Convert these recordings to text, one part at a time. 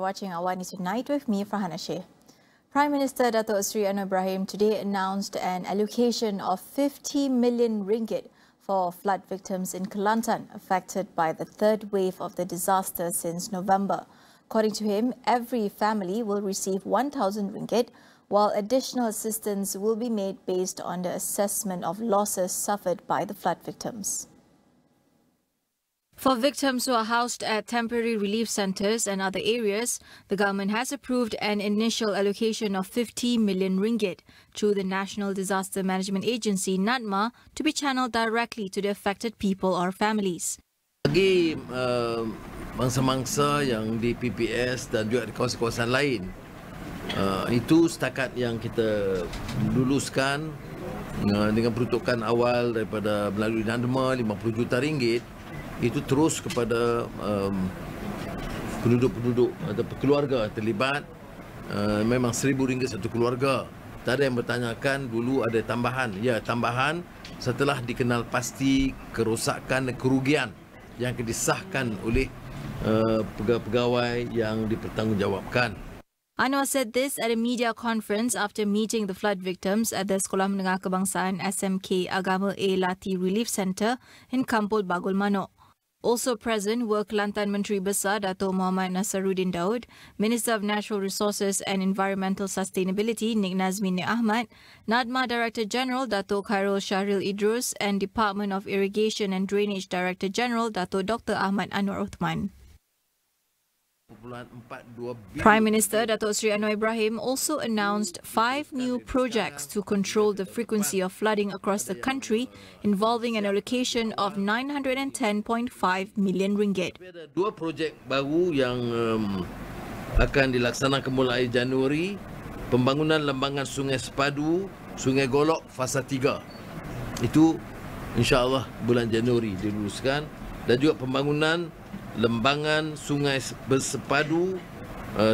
watching AWANI Tonight with me, Farhana Sheikh. Prime Minister Dato' Sri Anwar Ibrahim today announced an allocation of 50 million ringgit for flood victims in Kelantan affected by the third wave of the disaster since November. According to him, every family will receive 1,000 ringgit, while additional assistance will be made based on the assessment of losses suffered by the flood victims. For victims who are housed at temporary relief centres and other areas, the government has approved an initial allocation of 50 million ringgit through the National Disaster Management Agency (NADMA) to be channelled directly to the affected people or families. Bagi mangsa-mangsa yang di PPS dan juga di kawasan-kawasan lain, itu setakat yang kita luluskan dengan peruntukan awal daripada melalui NADMA 50 juta ringgit. Itu terus kepada penduduk-penduduk atau keluarga terlibat. Memang RM1,000 satu keluarga. Tak ada yang bertanyakan dulu ada tambahan. Ya, tambahan setelah dikenal pasti kerosakan dan kerugian yang disahkan oleh pegawai yang dipertanggungjawabkan. Anwar said this at a media conference after meeting the flood victims at the Sekolah Menengah Kebangsaan SMK Agama A Lati Relief Centre in Kampul Bagul Manok. Also present were Kelantan Menteri Besar Dato' Muhammad Nasaruddin Daud, Minister of Natural Resources and Environmental Sustainability Nik Nazmi Nik Ahmad, NADMA Director General Dato' Khairul Shahril Idrus and Department of Irrigation and Drainage Director General Dato' Dr. Ahmad Anwar Uthman. Prime Minister Dato' Sri Anwar Ibrahim also announced 5 new projects to control the frequency of flooding across the country, involving an allocation of 910.5 million ringgit. Ada 2 projek baru yang akan dilaksanakan mulai Januari, pembangunan lembangan Sungai Padu, Sungai Golok fasa 3. Itu insya-Allah bulan Januari diluluskan, dan juga pembangunan lembangan Sungai Bersepadu,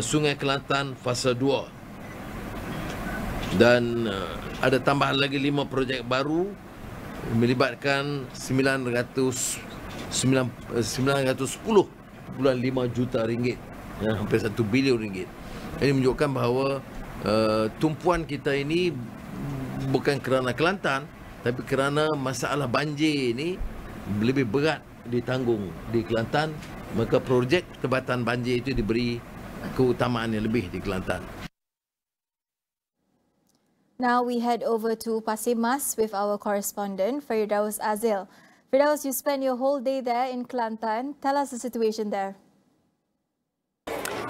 Sungai Kelantan fasa 2. Dan ada tambahan lagi 5 projek baru melibatkan 910.5 juta ringgit, ya, hampir 1 bilion ringgit. Ini menunjukkan bahawa tumpuan kita ini bukan kerana Kelantan, tapi kerana masalah banjir ini lebih berat ditanggung di Kelantan, maka projek tebatan banjir itu diberi keutamaan yang lebih di Kelantan. Now we head over to Pasir Mas with our correspondent Firdaus Azil. Firdaus, you spent your whole day there in Kelantan. Tell us the situation there.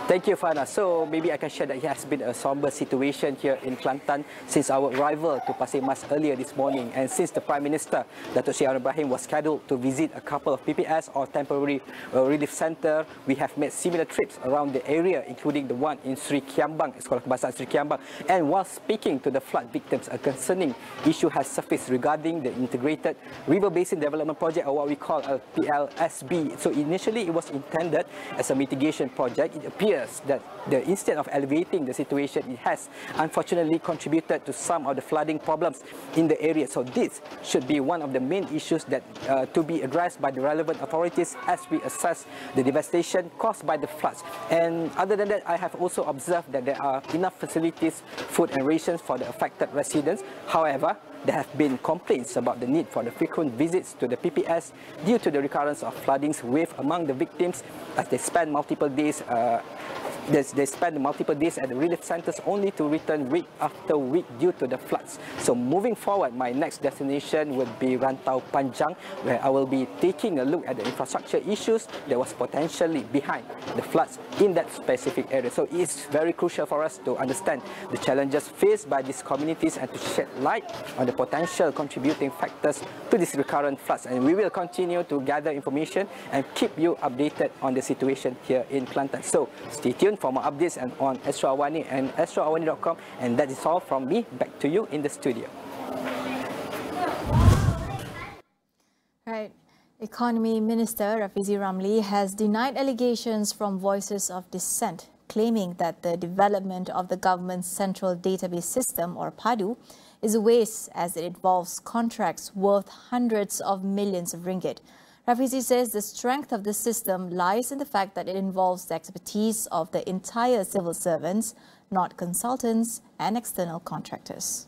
Thank you, Farhana. So maybe I can share that it has been a somber situation here in Kelantan since our arrival to Pasir Mas earlier this morning, and since the Prime Minister Dato' Sri Anwar Ibrahim was scheduled to visit a couple of PPS or temporary relief centre, we have made similar trips around the area, including the one in Sri Kiambang, Sekolah Kebangsaan Sri Kiambang. And while speaking to the flood victims, a concerning issue has surfaced regarding the Integrated River Basin Development Project, or what we call a PLSB. So initially it was intended as a mitigation project. It appears that instead of elevating the situation, it has unfortunately contributed to some of the flooding problems in the area. So this should be one of the main issues that to be addressed by the relevant authorities as we assess the devastation caused by the floods. And other than that, I have also observed that there are enough facilities, food and rations for the affected residents. However, there have been complaints about the need for the frequent visits to the PPS due to the recurrence of floodings wave among the victims, as they spend multiple days at the relief centres only to return week after week due to the floods. So moving forward, my next destination would be Rantau Panjang, where I will be taking a look at the infrastructure issues that was potentially behind the floods in that specific area. So it is very crucial for us to understand the challenges faced by these communities and to shed light on the potential contributing factors to these recurrent floods. And we will continue to gather information and keep you updated on the situation here in Kelantan. So stay tuned for more updates and on Astro AWANI and astroawani.com. And that is all from me. Back to you in the studio. Right. Economy Minister Rafizi has denied allegations from voices of dissent, claiming that the development of the government's central database system, or Padu, is a waste as it involves contracts worth hundreds of millions of ringgit. Rafizi says the strength of the system lies in the fact that it involves the expertise of the entire civil servants, not consultants and external contractors.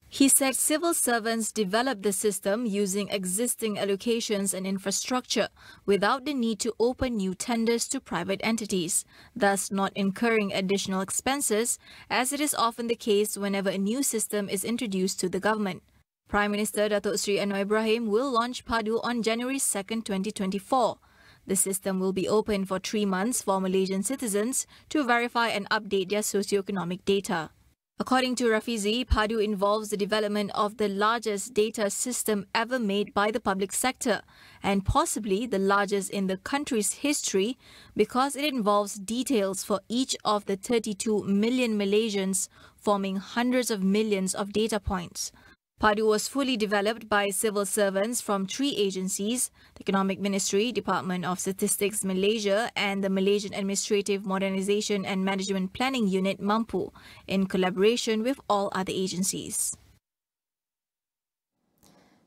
He said civil servants developed the system using existing allocations and infrastructure without the need to open new tenders to private entities, thus not incurring additional expenses, as it is often the case whenever a new system is introduced to the government. Prime Minister Datuk Seri Anwar Ibrahim will launch Padu on January 2nd, 2024. The system will be open for 3 months for Malaysian citizens to verify and update their socio-economic data. According to Rafizi, Padu involves the development of the largest data system ever made by the public sector and possibly the largest in the country's history because it involves details for each of the 32 million Malaysians, forming hundreds of millions of data points. Padu was fully developed by civil servants from 3 agencies, the Economic Ministry, Department of Statistics Malaysia and the Malaysian Administrative Modernisation and Management Planning Unit Mampu, in collaboration with all other agencies.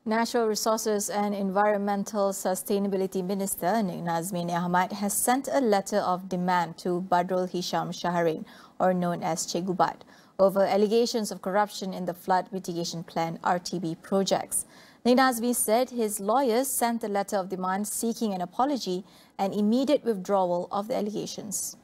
Natural Resources and Environmental Sustainability Minister Nik Nazmin Ahmad has sent a letter of demand to Badrul Hisham Shaharin, or known as Cik Gubat, over allegations of corruption in the Flood Mitigation Plan RTB projects. Nik Nazmi said his lawyers sent a letter of demand seeking an apology and immediate withdrawal of the allegations.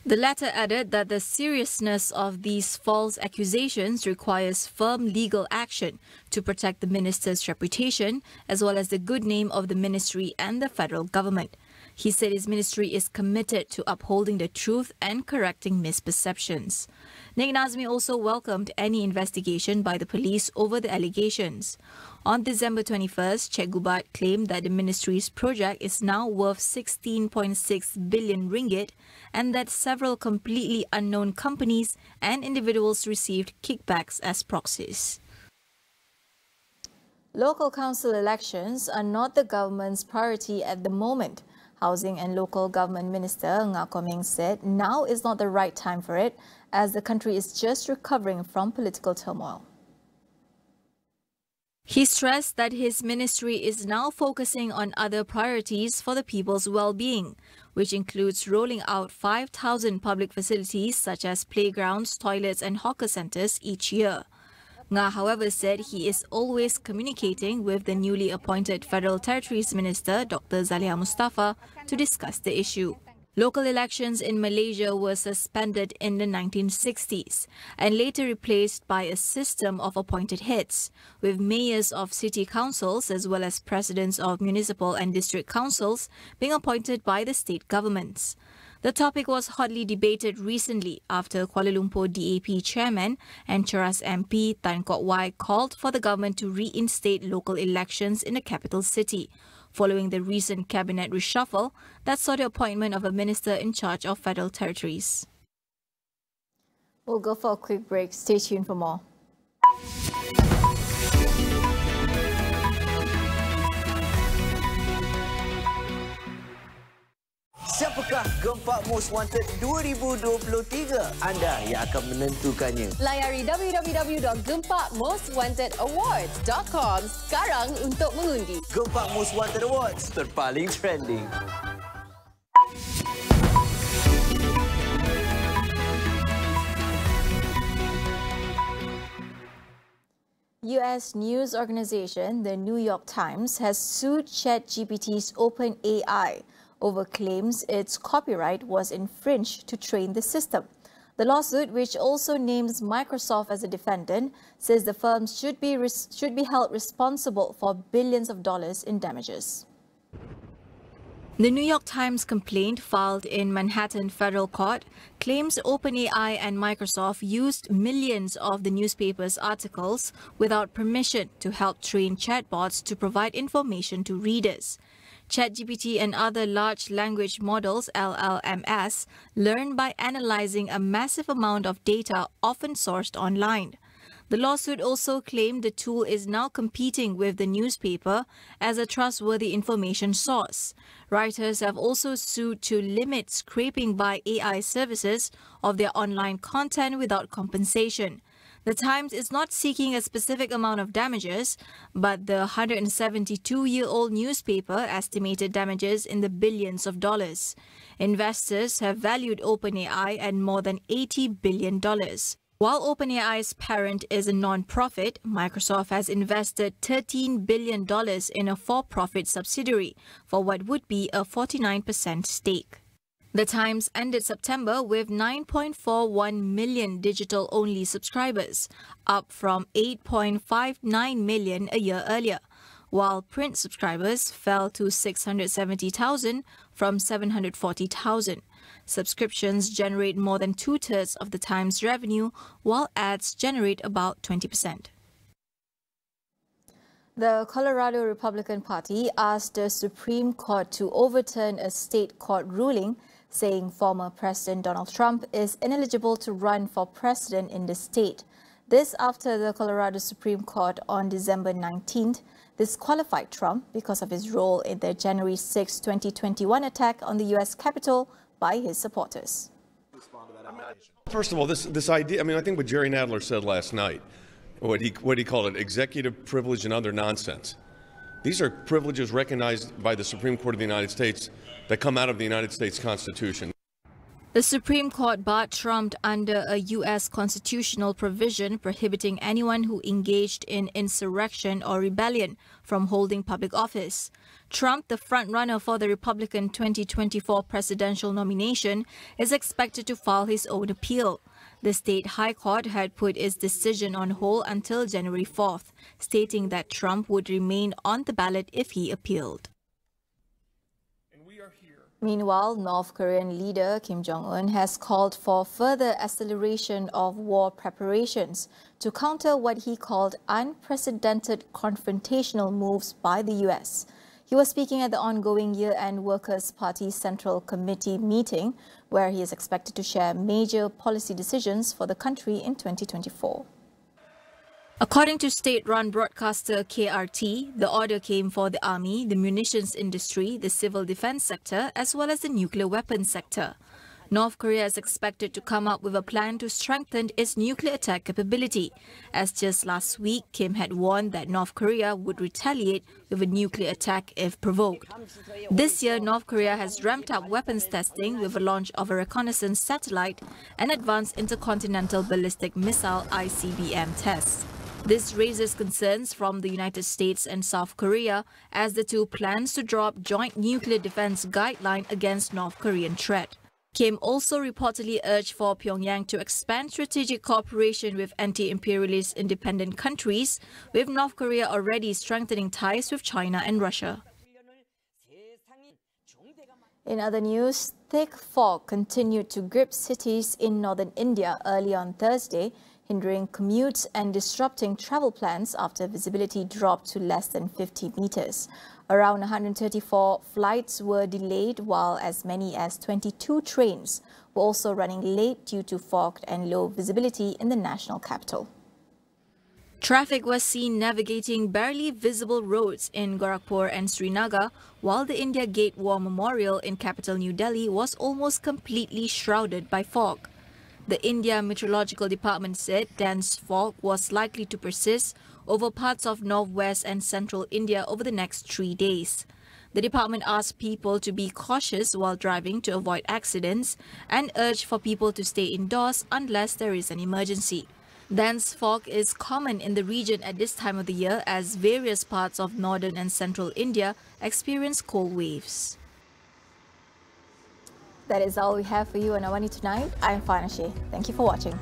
The letter added that the seriousness of these false accusations requires firm legal action to protect the minister's reputation as well as the good name of the ministry and the federal government. He said his ministry is committed to upholding the truth and correcting misperceptions. Nik Nazmi also welcomed any investigation by the police over the allegations. On December 21st, Cik Gubat claimed that the ministry's project is now worth 16.6 billion ringgit and that several completely unknown companies and individuals received kickbacks as proxies. Local council elections are not the government's priority at the moment. Housing and Local Government Minister Ngah Koming said now is not the right time for it, as the country is just recovering from political turmoil. He stressed that his ministry is now focusing on other priorities for the people's well-being, which includes rolling out 5,000 public facilities such as playgrounds, toilets and hawker centres each year. Ngah, however, said he is always communicating with the newly appointed Federal Territories Minister, Dr. Zaliha Mustafa, to discuss the issue. Local elections in Malaysia were suspended in the 1960s and later replaced by a system of appointed heads, with mayors of city councils as well as presidents of municipal and district councils being appointed by the state governments. The topic was hotly debated recently after Kuala Lumpur DAP chairman and Cheras MP Tan Kok Wai called for the government to reinstate local elections in the capital city, following the recent cabinet reshuffle that saw the appointment of a minister in charge of federal territories. We'll go for a quick break. Stay tuned for more. Siapakah Gempak Most Wanted 2023? Anda yang akan menentukannya. Layari www.gempakmostwantedawards.com sekarang untuk mengundi. Gempak Most Wanted Awards terpaling trending. US news organization The New York Times has sued ChatGPT's OpenAI over claims its copyright was infringed to train the system. The lawsuit, which also names Microsoft as a defendant, says the firm should be held responsible for billions of dollars in damages. The New York Times complaint filed in Manhattan Federal Court claims OpenAI and Microsoft used millions of the newspaper's articles without permission to help train chatbots to provide information to readers. ChatGPT and other large language models, LLMs, learn by analyzing a massive amount of data often sourced online. The lawsuit also claimed the tool is now competing with the newspaper as a trustworthy information source. Writers have also sued to limit scraping by AI services of their online content without compensation. The Times is not seeking a specific amount of damages, but the 172-year-old newspaper estimated damages in the billions of dollars. Investors have valued OpenAI at more than $80 billion. While OpenAI's parent is a non-profit, Microsoft has invested $13 billion in a for-profit subsidiary for what would be a 49% stake. The Times ended September with 9.41 million digital-only subscribers, up from 8.59 million a year earlier, while print subscribers fell to 670,000 from 740,000. Subscriptions generate more than two-thirds of the Times' revenue, while ads generate about 20%. The Colorado Republican Party asked the Supreme Court to overturn a state court ruling saying former President Donald Trump is ineligible to run for president in the state. This after the Colorado Supreme Court on December 19th disqualified Trump because of his role in the January 6, 2021 attack on the U.S. Capitol by his supporters. First of all, this idea, I think what Jerry Nadler said last night, what he called it, executive privilege and other nonsense. These are privileges recognized by the Supreme Court of the United States that come out of the United States Constitution. The Supreme Court barred Trump under a U.S. constitutional provision prohibiting anyone who engaged in insurrection or rebellion from holding public office. Trump, the frontrunner for the Republican 2024 presidential nomination, is expected to file his own appeal. The state high court had put its decision on hold until January 4th, stating that Trump would remain on the ballot if he appealed. Meanwhile, North Korean leader Kim Jong-un has called for further acceleration of war preparations to counter what he called unprecedented confrontational moves by the U.S. He was speaking at the ongoing year-end Workers' Party Central Committee meeting, where he is expected to share major policy decisions for the country in 2024. According to state-run broadcaster KRT, the order came for the army, the munitions industry, the civil defense sector, as well as the nuclear weapons sector. North Korea is expected to come up with a plan to strengthen its nuclear attack capability, as just last week, Kim had warned that North Korea would retaliate with a nuclear attack if provoked. This year, North Korea has ramped up weapons testing with the launch of a reconnaissance satellite and advanced intercontinental ballistic missile ICBM tests. This raises concerns from the United States and South Korea as the two plans to draw up joint nuclear defense guideline against North Korean threat. Kim also reportedly urged for Pyongyang to expand strategic cooperation with anti-imperialist independent countries, with North Korea already strengthening ties with China and Russia. In other news, thick fog continued to grip cities in northern India early on Thursday, hindering commutes and disrupting travel plans after visibility dropped to less than 50 meters. Around 134 flights were delayed, while as many as 22 trains were also running late due to fog and low visibility in the national capital. Traffic was seen navigating barely visible roads in Gorakhpur and Srinagar, while the India Gate War Memorial in capital New Delhi was almost completely shrouded by fog. The India Meteorological Department said dense fog was likely to persist over parts of northwest and central India over the next 3 days. The department asked people to be cautious while driving to avoid accidents and urged for people to stay indoors unless there is an emergency. Dense fog is common in the region at this time of the year as various parts of northern and central India experience cold waves. That is all we have for you on AWANI tonight. I'm Farhana Sheikh. Thank you for watching.